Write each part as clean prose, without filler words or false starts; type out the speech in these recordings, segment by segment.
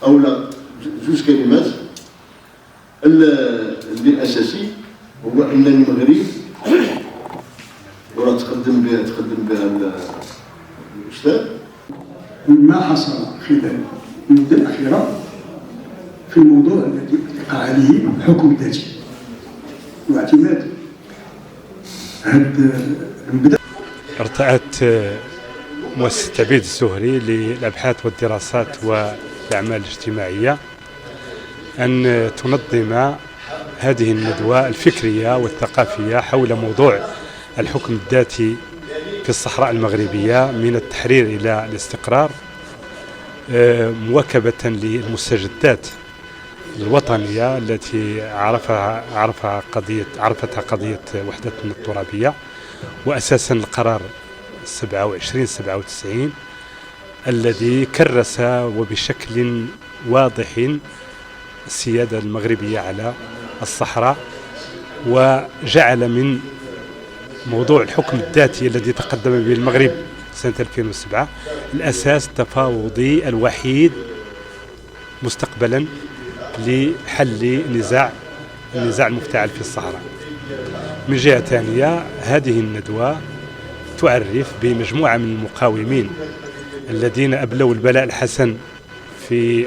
او لا جوج كلمات. اللي الاساسي هو ان المغرب وراه تقدم بها الاستاذ ما حصل خلال المده الاخيره في الموضوع الذي اطلق عليه الحكم الذاتي واعتماد هذا المبدا. ارتأت مؤسسة عبيد الزهري للأبحاث والدراسات والأعمال الاجتماعية أن تنظم هذه الندوة الفكرية والثقافية حول موضوع الحكم الذاتي في الصحراء المغربية من التحرير إلى الاستقرار، مواكبة للمستجدات الوطنية التي عرفتها قضية وحدتنا الترابية، وأساسا القرار 27/97 الذي كرس وبشكل واضح السيادة المغربية على الصحراء، وجعل من موضوع الحكم الذاتي الذي تقدم به المغرب سنة 2007 الأساس التفاوضي الوحيد مستقبلا لحل النزاع المفتعل في الصحراء. من جهة ثانية، هذه الندوة تعرف بمجموعة من المقاومين الذين أبلوا البلاء الحسن في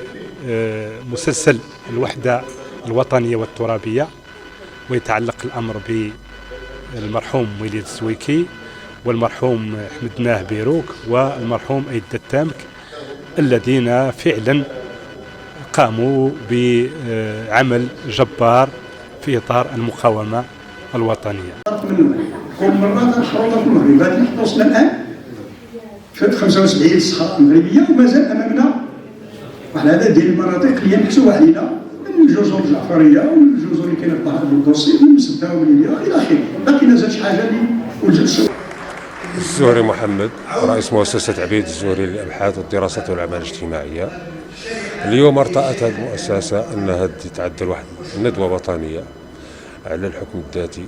مسلسل الوحدة الوطنية والترابية، ويتعلق الأمر بالمرحوم وليد الزويكي والمرحوم أحمد ناه بيروك والمرحوم أيد التامك، الذين فعلا قاموا بعمل جبار في إطار المقاومة الوطنية. كل مرة تنحرر في المغرب، هذه وصلنا الآن في 75 الصحراء المغربية، ومازال أمامنا واحد العدد ديال المناطق اللي محسوبة علينا من الجزر الجعفرية ومن الجزر اللي كاينة في بحر البلدوسي ومن مسدة ومن إلى آخره. باقي مازال شي حاجة اللي وجدت. الزهري محمد، رئيس مؤسسة عبيد الزهري للأبحاث والدراسات والأعمال الاجتماعية. اليوم ارتأت هذه المؤسسة أنها تعدل واحد ندوة وطنية على الحكم الذاتي،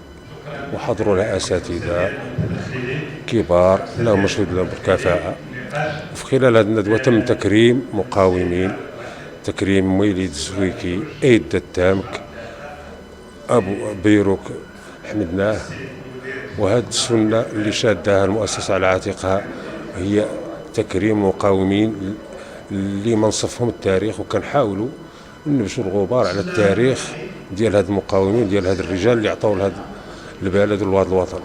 وحضروا لها أساتذة كبار لهم مشهود لهم بالكفاءة. وفي خلال هذه الندوة تم تكريم مقاومين، تكريم وليد الزويكي، أيد التامك، أبو بيروك، أحمد ناه. وهذه السنة اللي شادها المؤسسة على عاتقها هي تكريم مقاومين اللي منصفهم التاريخ، وكنحاولوا نبشوا الغبار على التاريخ ديال هاد المقاومين، ديال هاد الرجال اللي عطاو لهذا البلد والوطن.